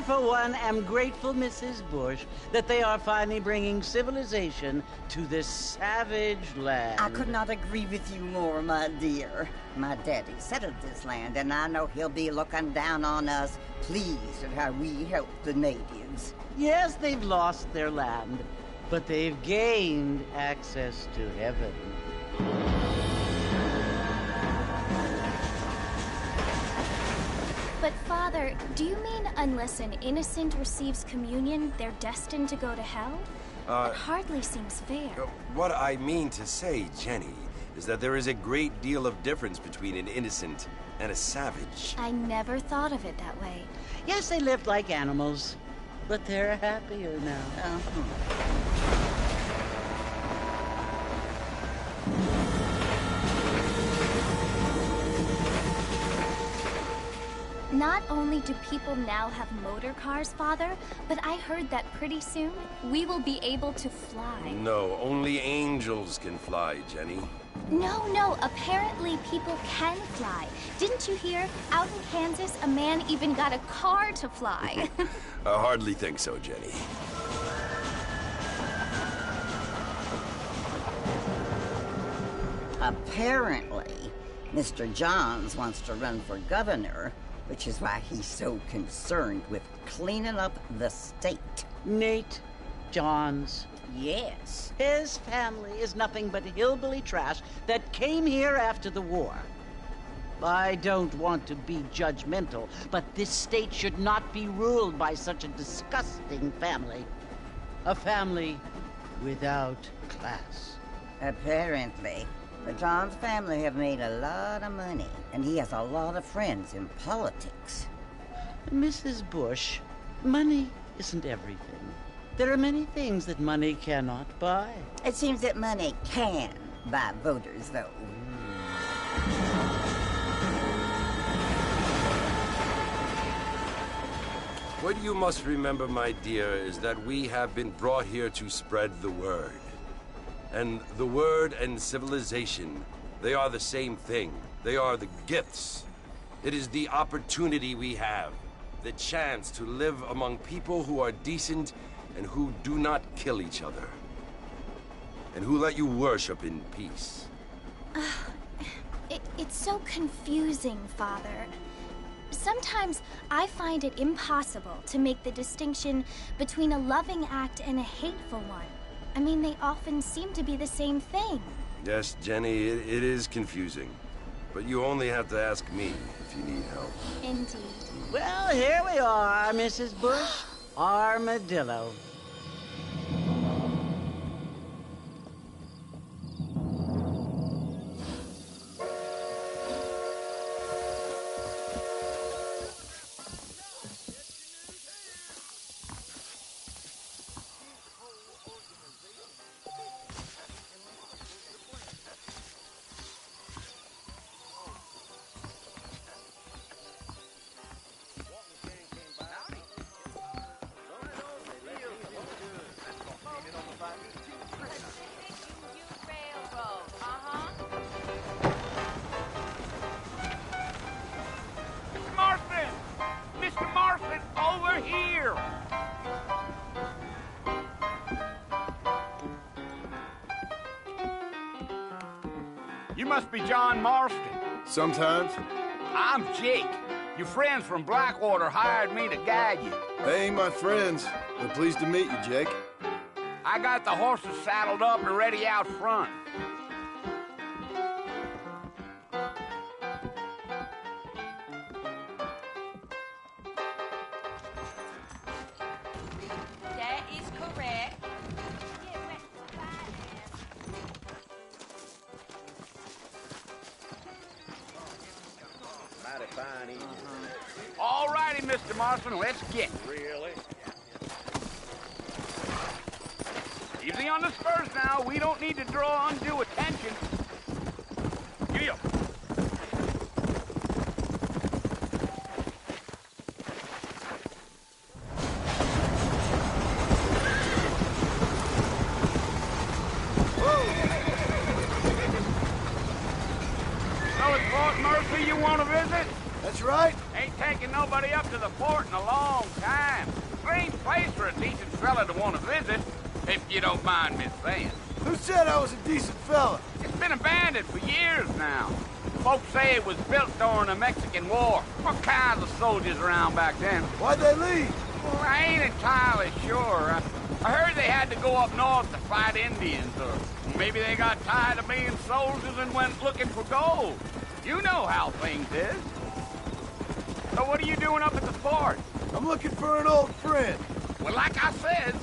For one, am grateful, Mrs. Bush, that they are finally bringing civilization to this savage land. I could not agree with you more, my dear. My daddy settled this land, and I know he'll be looking down on us, pleased at how we helped the natives. Yes, they've lost their land, but they've gained access to heaven. But, Father, do you mean unless an innocent receives communion, they're destined to go to hell? That hardly seems fair. What I mean to say, Jenny, is that there is a great deal of difference between an innocent and a savage. I never thought of it that way. Yes, they lived like animals, but they're happier now. Not only do people now have motor cars, Father, but I heard that pretty soon we will be able to fly. No, only angels can fly, Jenny. No, apparently people can fly. Didn't you hear? Out in Kansas, a man even got a car to fly. I hardly think so, Jenny. Apparently, Mr. Johns wants to run for governor, which is why he's so concerned with cleaning up the state. Nate Johns. Yes. His family is nothing but hillbilly trash that came here after the war. I don't want to be judgmental, but this state should not be ruled by such a disgusting family. A family without class. Apparently. The Johns family have made a lot of money, and he has a lot of friends in politics. Mrs. Bush, money isn't everything. There are many things that money cannot buy. It seems that money can buy voters, though. What you must remember, my dear, is that we have been brought here to spread the word. And the word and civilization, they are the same thing. They are the gifts. It is the opportunity we have, the chance to live among people who are decent and who do not kill each other, and who let you worship in peace. It's so confusing, Father. Sometimes I find it impossible to make the distinction between a loving act and a hateful one. I mean, they often seem to be the same thing. Yes, Jenny, it is confusing. But you only have to ask me if you need help. Indeed. Well, here we are, Mrs. Bush. Armadillo. You must be John Marston. Sometimes. I'm Jake. Your friends from Blackwater hired me to guide you. They ain't my friends. We're pleased to meet you, Jake. I got the horses saddled up and ready out front. That is correct. Mighty fine evening. All righty, Mr. Marston, let's get. Really? Easy on the spurs now. We don't need to draw undue attention. Giddy up. So it's Fort Mercy you want to visit? That's right. Ain't taking nobody up to the fort in a long time. Strange place for a decent fella to want to visit, if you don't mind me saying. Who said I was a decent fella? It's been abandoned for years now. Folks say it was built during the Mexican War. All kinds of soldiers around back then. Why'd they leave? Well, I ain't entirely sure. I heard they had to go up north to fight Indians, or maybe they got tired of being soldiers and went looking for gold. You know how things is. So what are you doing up at the fort? I'm looking for an old friend. Well, like I said,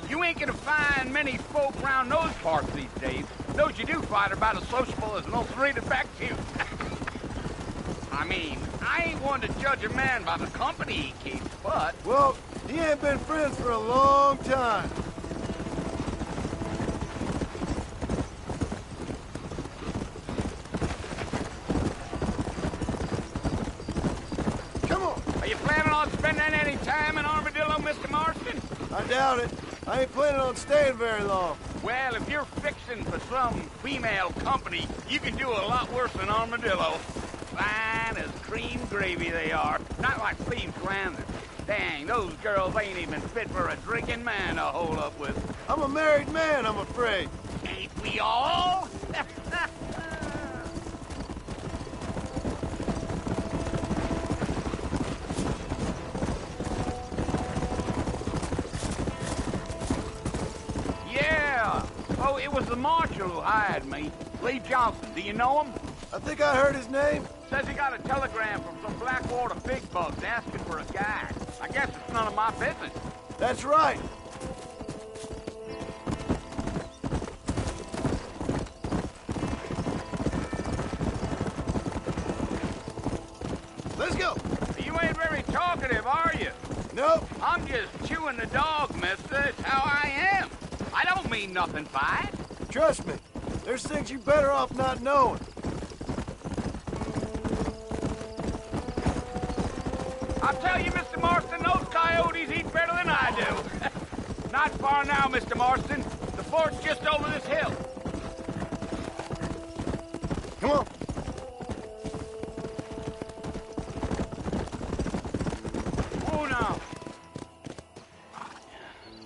you ain't gonna find many folk around those parts these days. Those you do find are about as sociable as an old three-to back to. I mean, I ain't one to judge a man by the company he keeps, but... Well, he ain't been friends for a long time. Come on. Are you planning on spending any time in Armadillo, Mr. Marston? I doubt it. I ain't planning on staying very long. Well, if you're fixing for some female company, you can do a lot worse than Armadillo. Fine as cream gravy they are. Not like Steve Randall. Dang, those girls ain't even fit for a drinking man to hold up with. I'm a married man, I'm afraid. Ain't we all? Yeah. Oh, it was the marshal who hired me. Lee Johnson. Do you know him? I think I heard his name. Says he got a telegram from some Blackwater big bugs asking for a guide. I guess it's none of my business. That's right. Let's go. You ain't very talkative, are you? Nope. I'm just chewing the dog, mister. It's how I am. I don't mean nothing by it. Trust me. There's things you're better off not knowing. I'll tell you, Mr. Marston, those coyotes eat better than I do. Not far now, Mr. Marston. The fort's just over this hill. Come on. Oh, no.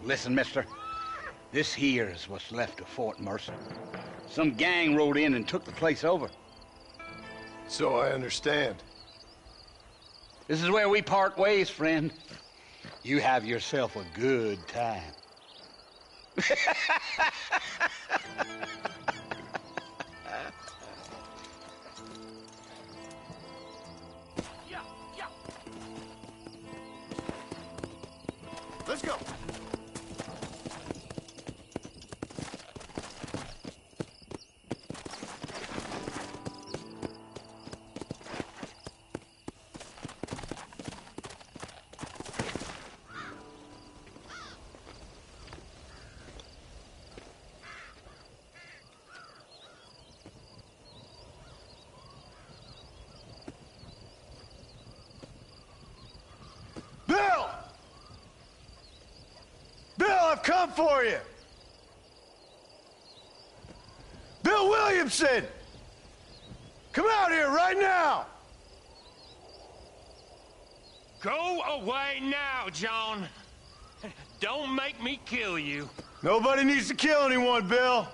Listen, mister. This here is what's left of Fort Mercer. Some gang rode in and took the place over. So I understand. This is where we part ways, friend. You have yourself a good time. go. Bill! Bill, I've come for you! Bill Williamson! Come out here right now! Go away now, John. Don't make me kill you. Nobody needs to kill anyone, Bill.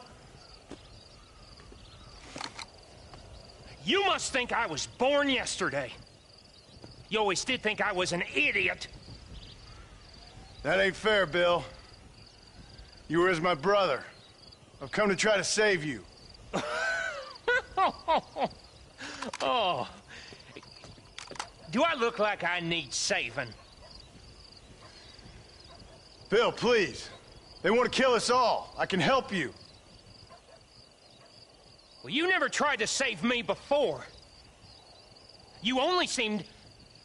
You must think I was born yesterday. You always did think I was an idiot. That ain't fair, Bill. You were as my brother. I've come to try to save you. Oh. Do I look like I need saving? Bill, please. They want to kill us all. I can help you. Well, you never tried to save me before. You only seemed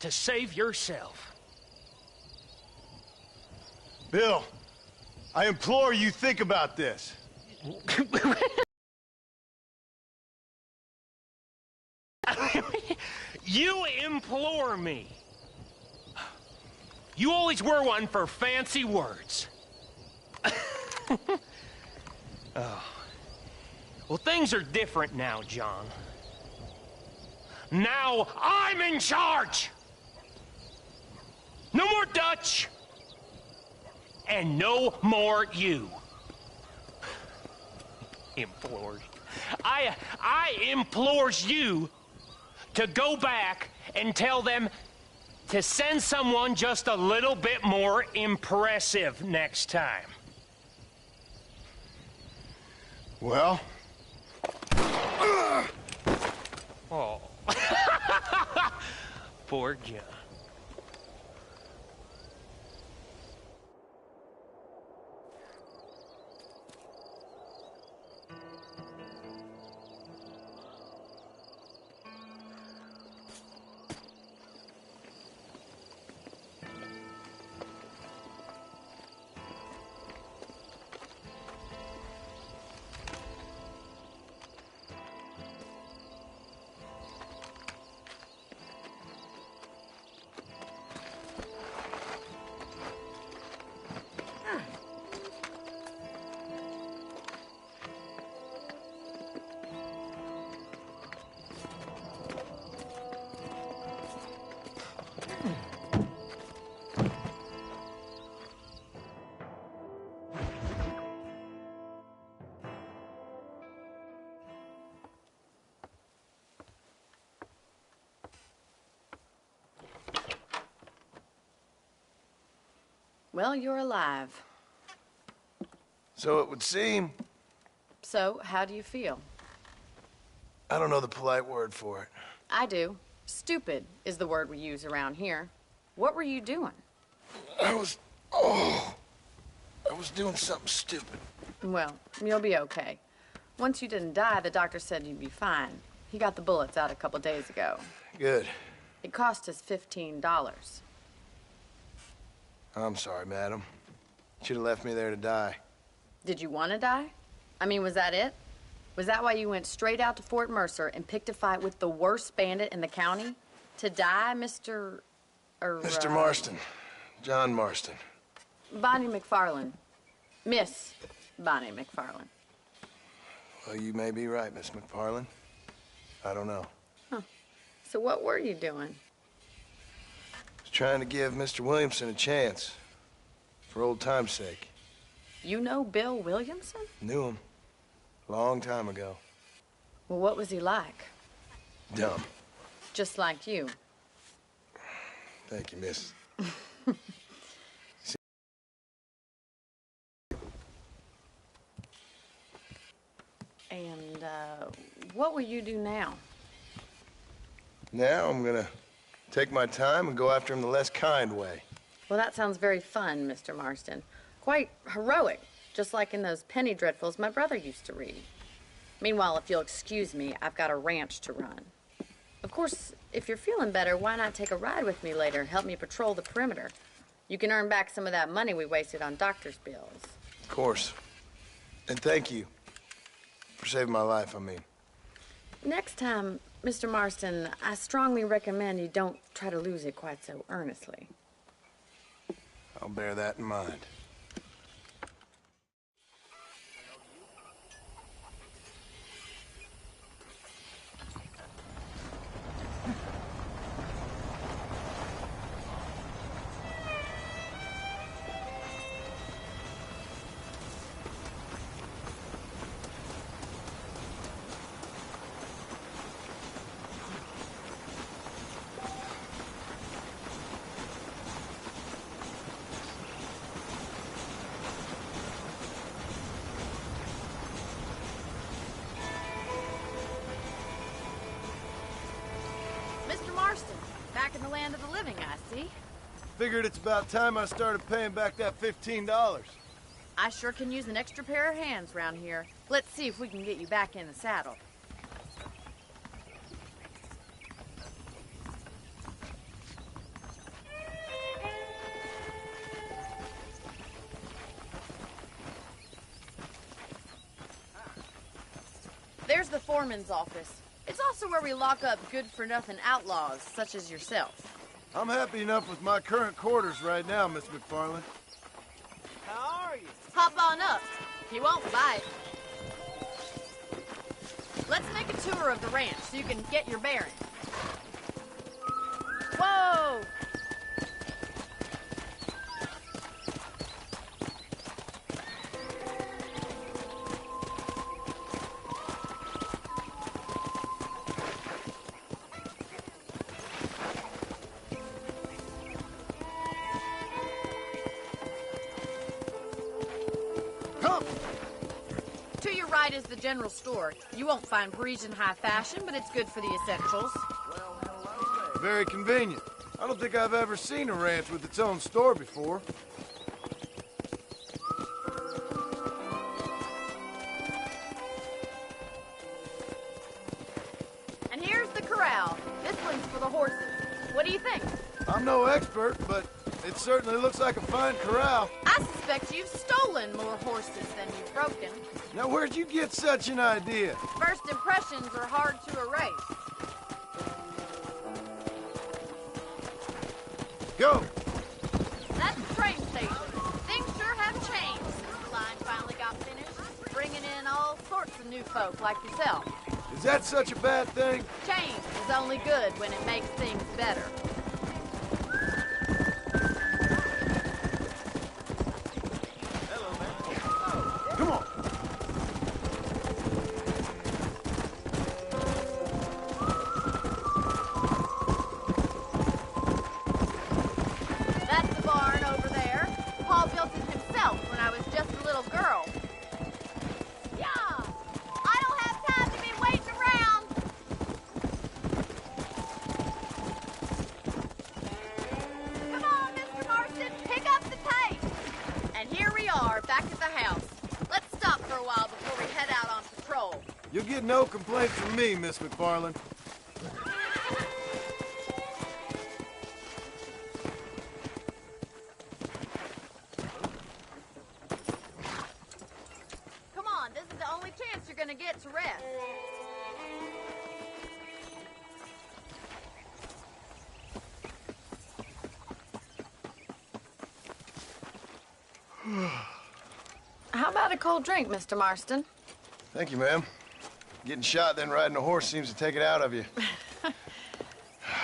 to save yourself. Bill, I implore you think about this. You implore me. You always were one for fancy words. Oh. Well, things are different now, John. Now I'm in charge! No more Dutch! And no more you. Implores. I implores you to go back and tell them to send someone just a little bit more impressive next time. Well? Oh. Poor John. Well, you're alive. So it would seem. So, how do you feel? I don't know the polite word for it. I do. Stupid is the word we use around here. What were you doing? I was doing something stupid. Well, you'll be okay. Once you didn't die, the doctor said you'd be fine. He got the bullets out a couple days ago. Good. It cost us $15. I'm sorry, madam. Should have left me there to die. Did you want to die? I mean, was that it? Was that why you went straight out to Fort Mercer and picked a fight with the worst bandit in the county? To die, Mr. Mr. Marston. John Marston. Bonnie McFarland. Miss Bonnie McFarland. Well, you may be right, Miss McFarland. I don't know. Huh. So what were you doing? I was trying to give Mr. Williamson a chance. For old time's sake. You know Bill Williamson? Knew him. Long time ago. Well, what was he like? Dumb. Just like you. Thank you, miss. And, what will you do now? Now I'm gonna take my time and go after him the less kind way. Well, that sounds very fun, Mr. Marston. Quite heroic, just like in those penny dreadfuls my brother used to read. Meanwhile, if you'll excuse me, I've got a ranch to run. Of course, if you're feeling better, why not take a ride with me later and help me patrol the perimeter? You can earn back some of that money we wasted on doctor's bills. Of course. And thank you for saving my life, I mean. Next time, Mr. Marston, I strongly recommend you don't try to lose it quite so earnestly. I'll bear that in mind. Mr. Marston, back in the land of the living, I see. Figured it's about time I started paying back that $15. I sure can use an extra pair of hands around here. Let's see if we can get you back in the saddle. There's the foreman's office. It's also where we lock up good-for-nothing outlaws, such as yourself. I'm happy enough with my current quarters right now, Miss McFarland. How are you? Hop on up. He won't bite. Let's make a tour of the ranch so you can get your bearings. Whoa! Come! To your right is the general store. You won't find Parisian high fashion, but it's good for the essentials. Very convenient. I don't think I've ever seen a ranch with its own store before. And here's the corral. This one's for the horses. What do you think? I'm no expert, but it certainly looks like a fine corral. I suspect you've stolen more horses than you've broken. Now, where'd you get such an idea? First impressions are hard to erase. Go! That's the train station. Things sure have changed since the line finally got finished, bringing in all sorts of new folk like yourself. Is that such a bad thing? Change is only good when it makes things better. Come on! That's the barn over there. Paul built it himself when I was just a little girl. Yeah! I don't have time to be waiting around. Come on, Mr. Marston, pick up the pace. And here we are, back at the house. Let's stop for a while before we head out on patrol. You'll get no complaints from me, Miss McFarland. Come on, this is the only chance you're gonna get to rest. How about a cold drink, Mr. Marston? Thank you, ma'am. Getting shot, then riding a horse seems to take it out of you.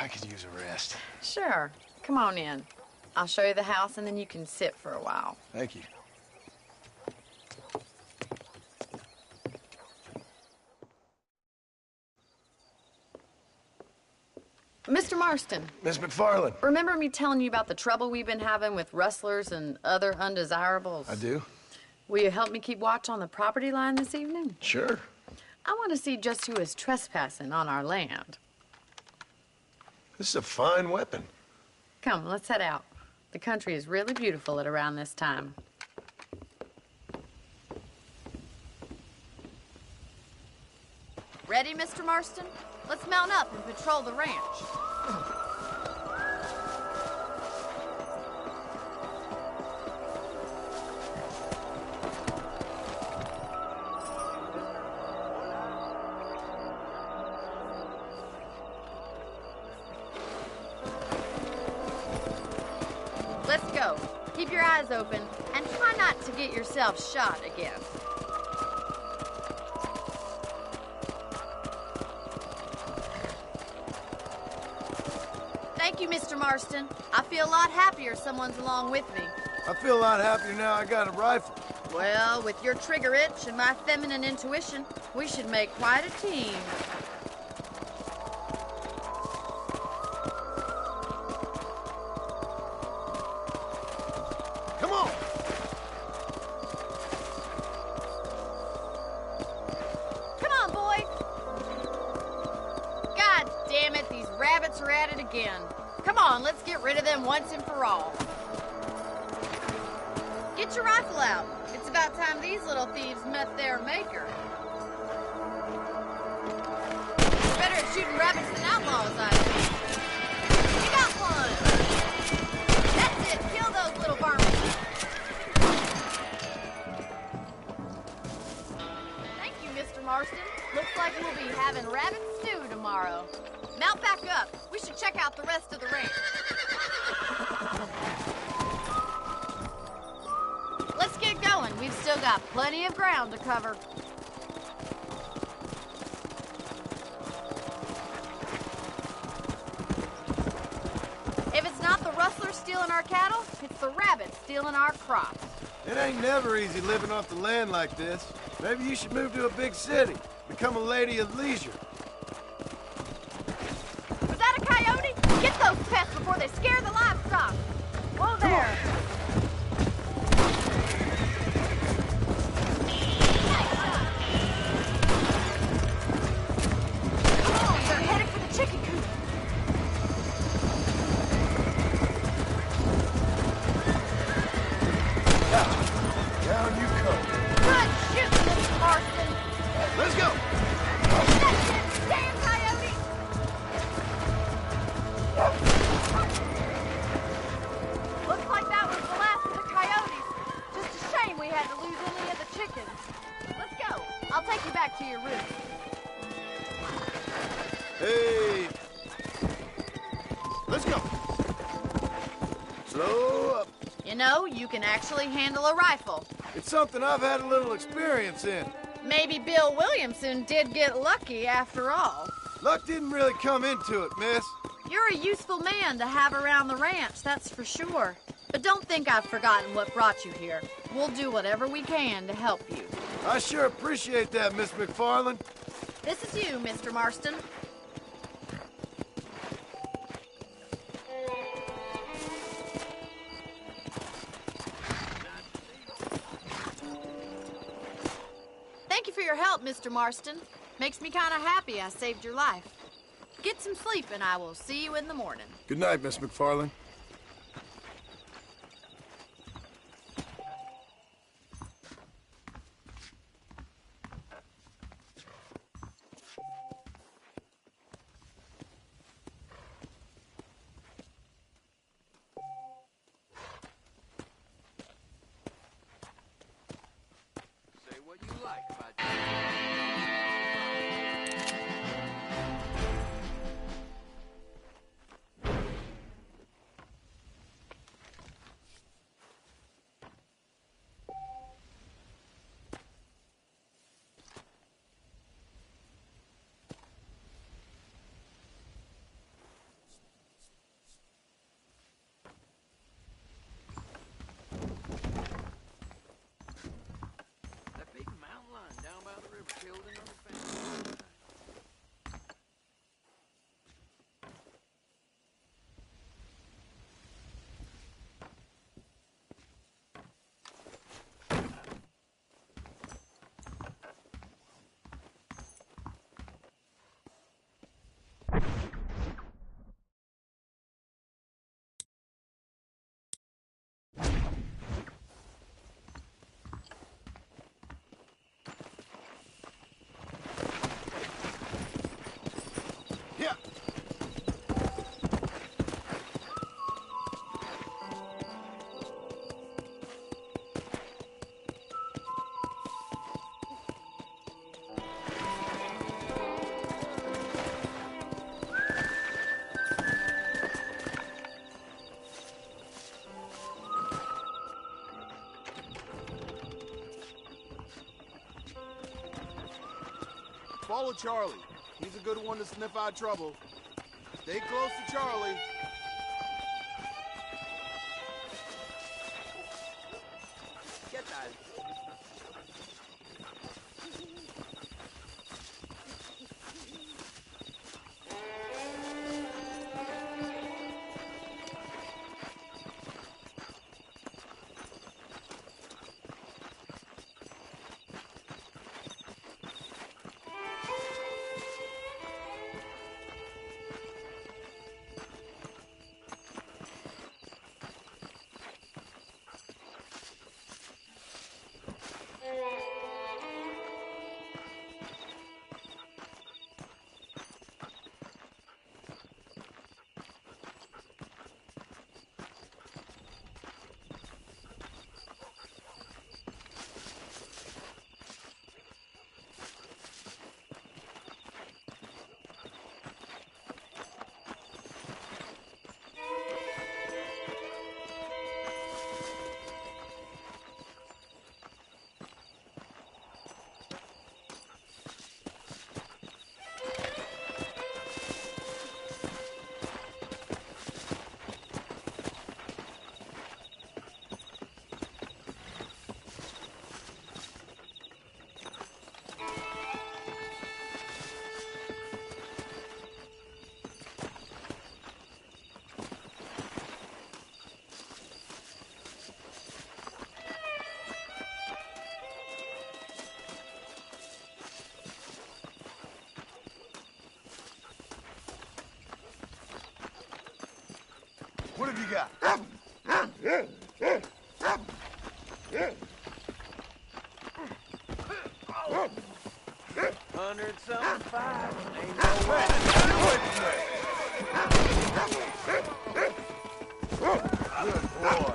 I could use a rest. Sure. Come on in. I'll show you the house, and then you can sit for a while. Thank you. Mr. Marston, Miss McFarland. remember me telling you about the trouble we've been having with rustlers and other undesirables? I do? Will you help me keep watch on the property line this evening? Sure. I want to see just who is trespassing on our land. This is a fine weapon. Come, let's head out. The country is really beautiful at around this time. Ready, Mr. Marston? Let's mount up and patrol the ranch. Let's go. Keep your eyes open and try not to get yourself shot again. Thank you, Mr. Marston. I feel a lot happier someone's along with me. I feel a lot happier now I got a rifle. Well, with your trigger itch and my feminine intuition, we should make quite a team. Come on! Come on, boy! God damn it, these rabbits are at it again. Come on, let's get rid of them once and for all. Get your rifle out. It's about time these little thieves met their maker. Better at shooting rabbits than outlaws, I think. You got one! That's it, kill those little vermin. Thank you, Mr. Marston. Looks like we'll be having rabbit stew tomorrow. Mount back up. We should check out the rest of the ranch. Let's get going. We've still got plenty of ground to cover. If it's not the rustlers stealing our cattle, it's the rabbits stealing our crops. It ain't never easy living off the land like this. Maybe you should move to a big city. Become a lady of leisure. Was that a coyote? Get those pests before they scare the livestock. Whoa there. Oh, they're headed for the chicken coop. Down you come. Good shooting, Mr. Marston. Let's go! That's it, damn coyote! Looks like that was the last of the coyotes. Just a shame we had to lose any of the chickens. Let's go. I'll take you back to your room. Hey! Let's go! Slow up. You know, you can actually handle a rifle. It's something I've had a little experience in. Maybe Bill Williamson did get lucky after all. Luck didn't really come into it, miss. You're a useful man to have around the ranch, that's for sure. But don't think I've forgotten what brought you here. We'll do whatever we can to help you. I sure appreciate that, Miss McFarland. This is you, Mr. Marston. Thank you for your help, Mr. Marston. Makes me kind of happy I saved your life. Get some sleep and I will see you in the morning. Good night, Miss McFarland. Say what you like about Follow Charlie. He's a good one to sniff out trouble. Stay close to Charlie. Get that. What have you got? 100-something. Ain't no way. Good boy.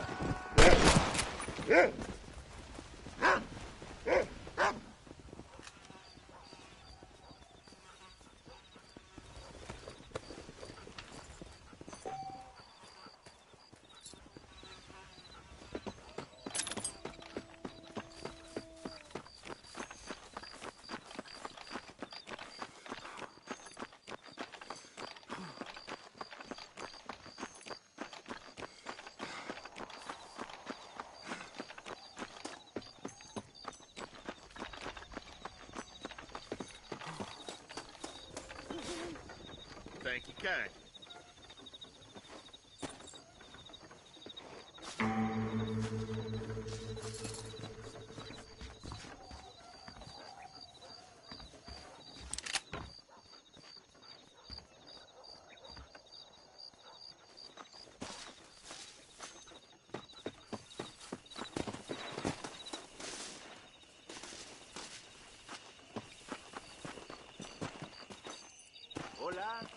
Thank you, kind. Hola.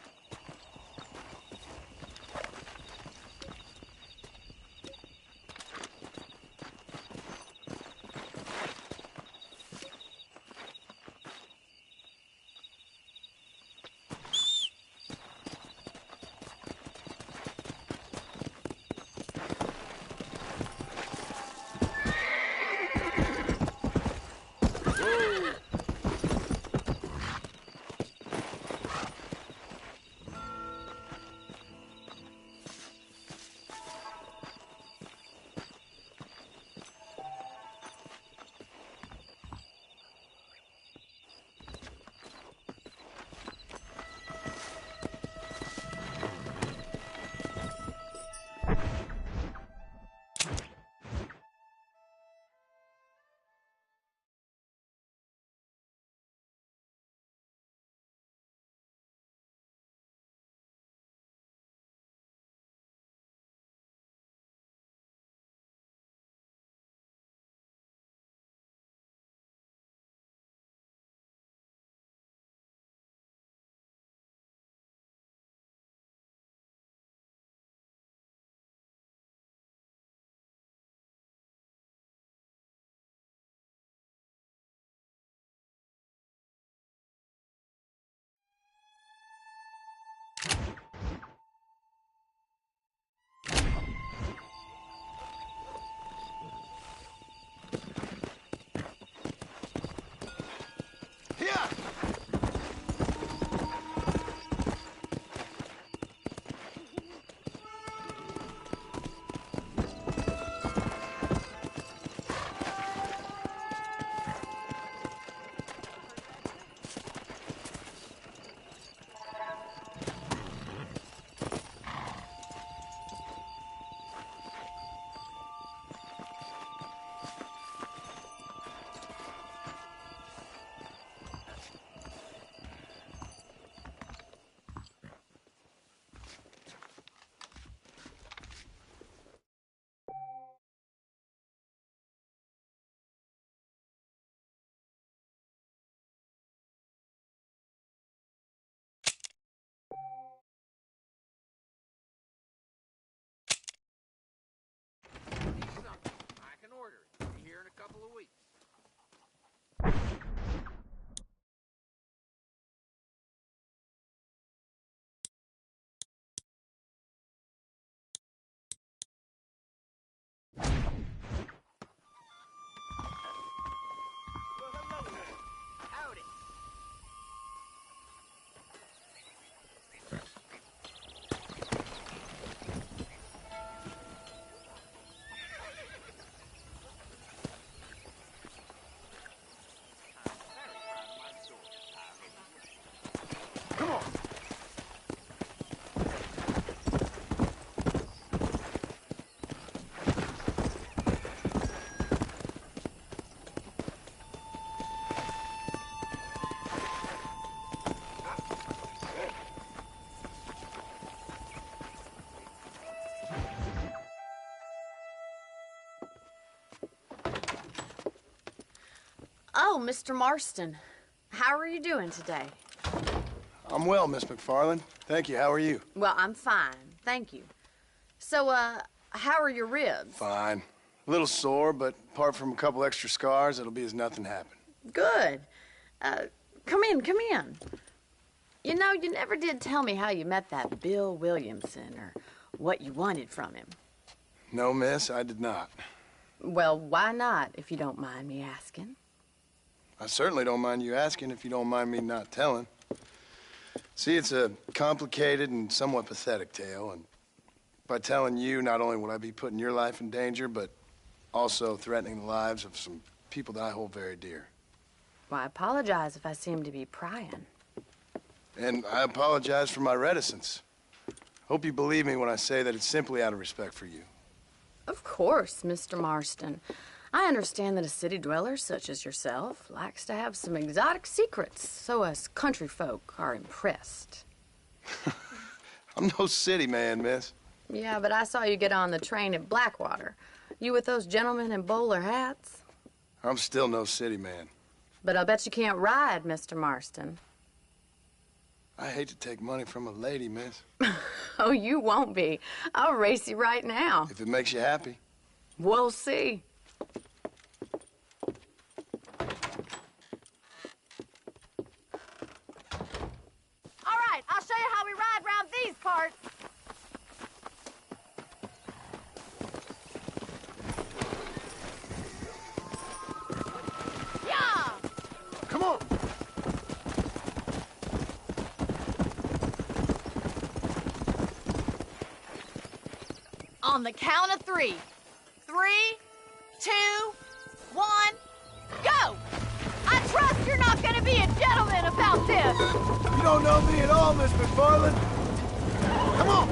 Oh, Mr. Marston. How are you doing today? I'm well, Miss McFarland. Thank you. How are you? Well, I'm fine. Thank you. So, how are your ribs? Fine. A little sore, but apart from a couple extra scars, it'll be as nothing happened. Good. Come in, come in. You know, you never did tell me how you met that Bill Williamson or what you wanted from him. No, miss, I did not. Well, why not, if you don't mind me asking? I certainly don't mind you asking if you don't mind me not telling. See, it's a complicated and somewhat pathetic tale, and by telling you, not only would I be putting your life in danger, but also threatening the lives of some people that I hold very dear. Well, I apologize if I seem to be prying. And I apologize for my reticence. Hope you believe me when I say that it's simply out of respect for you. Of course, Mr. Marston. I understand that a city dweller such as yourself likes to have some exotic secrets, so us country folk are impressed. I'm no city man, miss. Yeah, but I saw you get on the train at Blackwater. You with those gentlemen in bowler hats? I'm still no city man. But I'll bet you can't ride, Mr. Marston. I hate to take money from a lady, miss. Oh, you won't be. I'll race you right now. If it makes you happy. We'll see. All right, I'll show you how we ride round these parts. Yeah! Come on! On the count of 3. 3, 2, 1, go! I trust you're not gonna be a gentleman about this. You don't know me at all, Miss McFarland. Come on!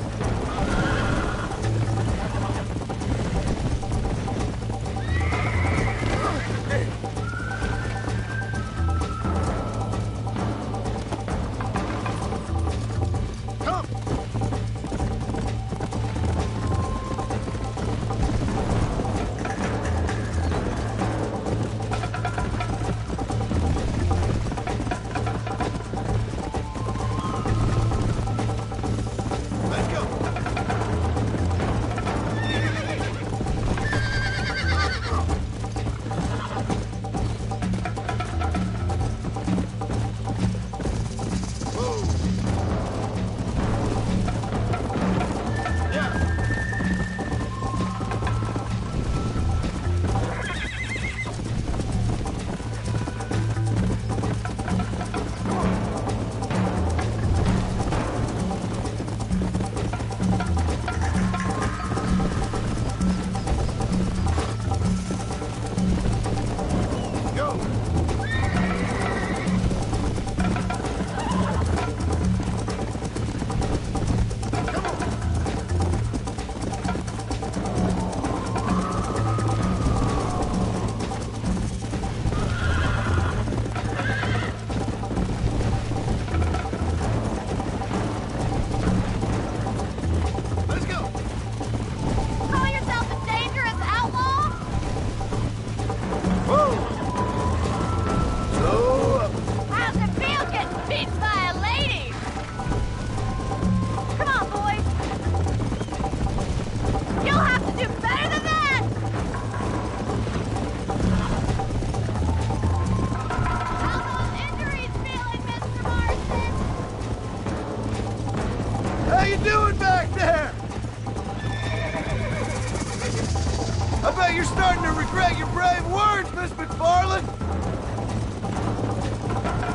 You're starting to regret your brave words, Miss McFarland!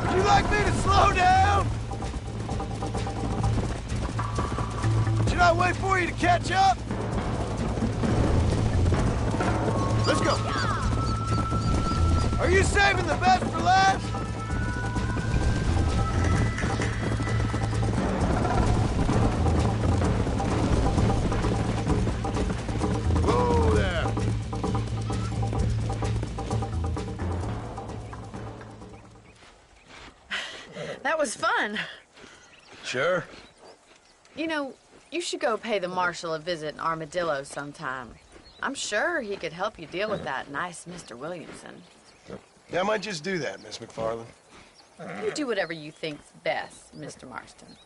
Would you like me to slow down? Should I wait for you to catch up? Let's go! Are you saving the best for last? Whoa there! That was fun. Sure. You know, you should go pay the marshal a visit in Armadillo sometime. I'm sure he could help you deal with that nice Mr. Williamson. Yeah, I might just do that, Miss McFarland. You do whatever you think's best, Mr. Marston.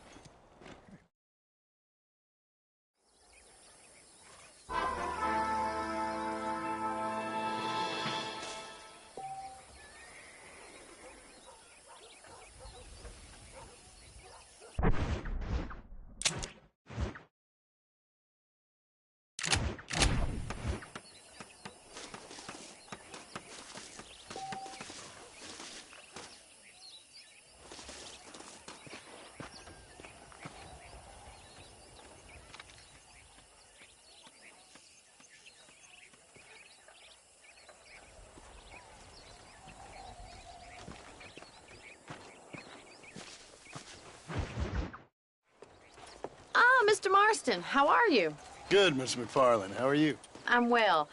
Mr. Marston, how are you? Good, Miss McFarland. How are you? I'm well.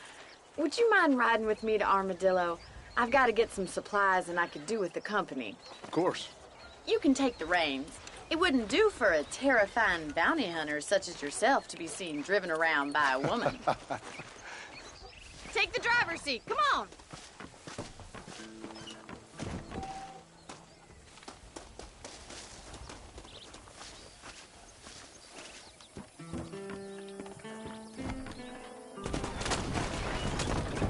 Would you mind riding with me to Armadillo? I've got to get some supplies and I could do with the company. Of course. You can take the reins. It wouldn't do for a terrifying bounty hunter such as yourself to be seen driven around by a woman. Take the driver's seat. Come on.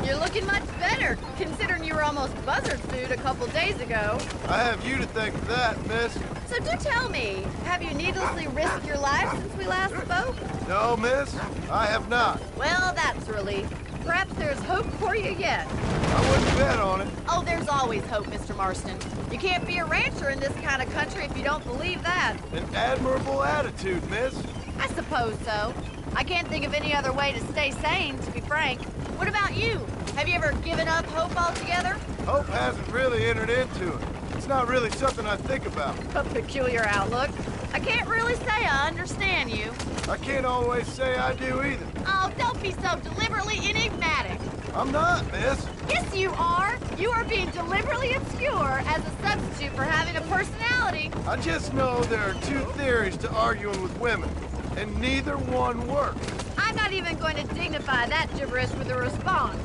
You're looking much better, considering you were almost buzzard food a couple days ago. I have you to thank for that, miss. So do tell me, have you needlessly risked your life since we last spoke? No, miss, I have not. Well, that's a relief. Perhaps there's hope for you yet. I wouldn't bet on it. Oh, there's always hope, Mr. Marston. You can't be a rancher in this kind of country if you don't believe that. An admirable attitude, miss. I suppose so. I can't think of any other way to stay sane, to be frank. What about you? Have you ever given up hope altogether? Hope hasn't really entered into it. It's not really something I think about. A peculiar outlook. I can't really say I understand you. I can't always say I do either. Oh, don't be so deliberately enigmatic. I'm not, miss. Yes, you are. You are being deliberately obscure as a substitute for having a personality. I just know there are two theories to arguing with women, and neither one works. I'm not even going to dignify that gibberish with a response.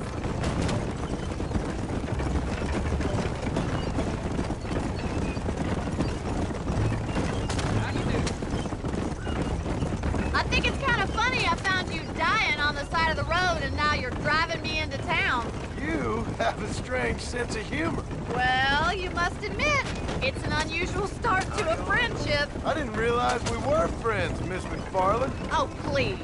I think it's kind of funny I found you dying on the side of the road and now you're driving me into town. You have a strange sense of humor. Well, you must admit, it's an unusual start to a friendship. I didn't realize we were friends, Miss McFarland. Oh, please.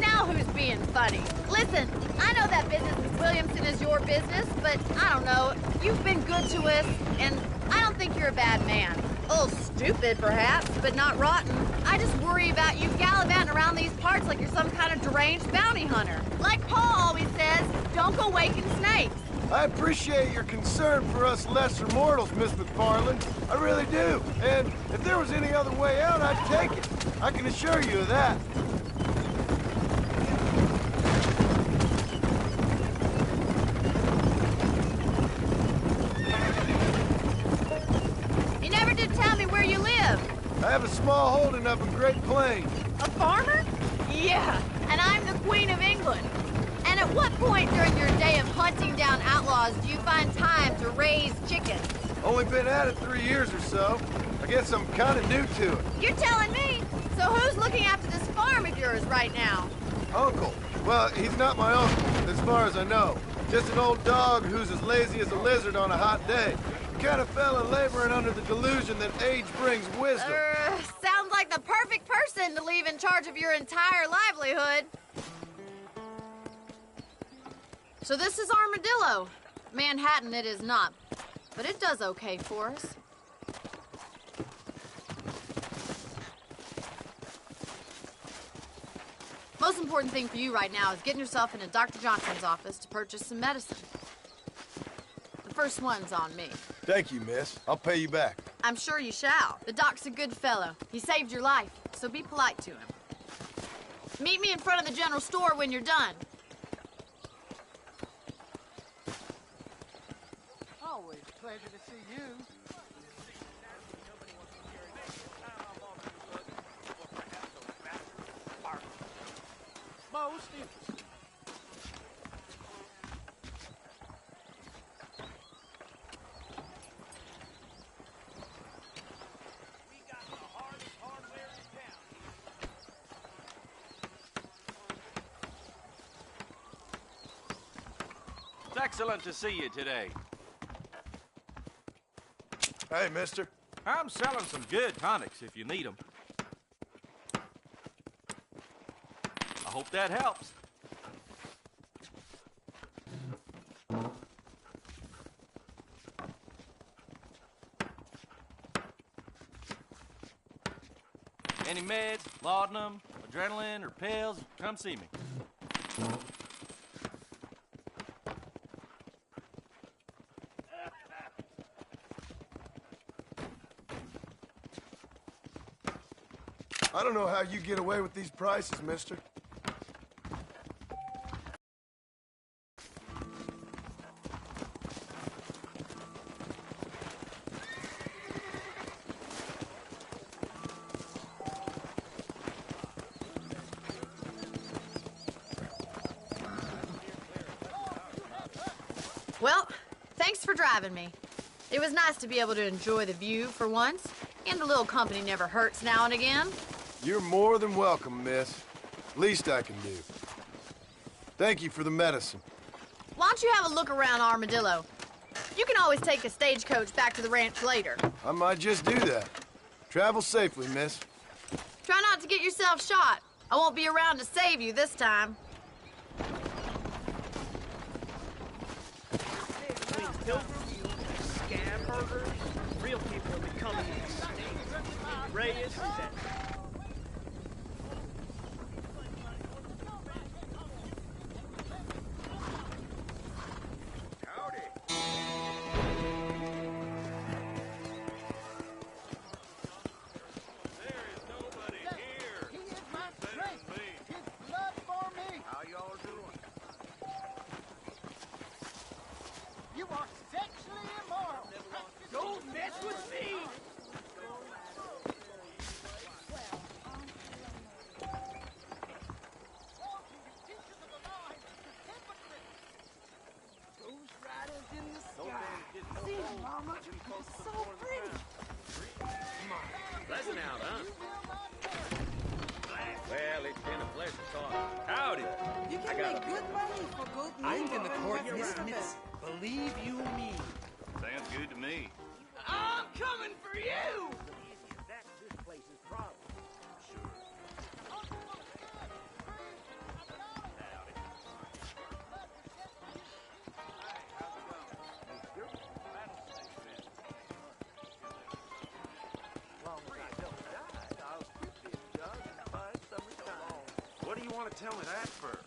Now who's being funny? Listen, I know that business with Williamson is your business, but I don't know. You've been good to us, and I don't think you're a bad man. A little stupid, perhaps, but not rotten. I just worry about you gallivanting around these parts like you're some kind of deranged bounty hunter. Like Paul always says, don't go waking snakes. I appreciate your concern for us lesser mortals, Miss McFarland. I really do. And if there was any other way out, I'd take it. I can assure you of that. You never did tell me where you live. I have a small holding up in Great Plains. A farmer? Yeah, and I'm the Queen of England. And at what point during your day of hunting down outlaws do you find time to raise chickens? Only been at it 3 years or so. I guess I'm kind of new to it. You're telling me? So who's looking after this farm of yours right now? Uncle. Well, he's not my uncle, as far as I know. Just an old dog who's as lazy as a lizard on a hot day. The kind of fella laboring under the delusion that age brings wisdom. Sounds like the perfect person to leave in charge of your entire livelihood. So this is Armadillo. Manhattan it is not, but it does okay for us. Most important thing for you right now is getting yourself into Dr. Johnson's office to purchase some medicine. The first one's on me. Thank you, miss. I'll pay you back. I'm sure you shall. The doc's a good fellow. He saved your life, so be polite to him. Meet me in front of the general store when you're done. Always a pleasure to see you. Most interesting. excellent to see you today. Hey, mister. I'm selling some good tonics if you need them. I hope that helps. Any meds, laudanum, adrenaline, or pills, come see me. I don't know how you get away with these prices, mister. Well, thanks for driving me. It was nice to be able to enjoy the view for once, and a little company never hurts now and again. You're more than welcome, miss. Least I can do. Thank you for the medicine. Why don't you have a look around Armadillo? You can always take a stagecoach back to the ranch later. I might just do that. Travel safely, miss. Try not to get yourself shot. I won't be around to save you this time. Between pilgrims, scab burgers, real people are becoming extinct. Reyes is at... You are sexually immoral. Don't mess with me! Ghost riders in the sky. See, Mama, it's so pretty. Pleasant out, huh? Well, it's been a pleasure talking. Howdy. You can make good money for good I'm meat. in the court business. Believe you me. Sounds good to me. I'm coming for you! What do you want to tell me that for?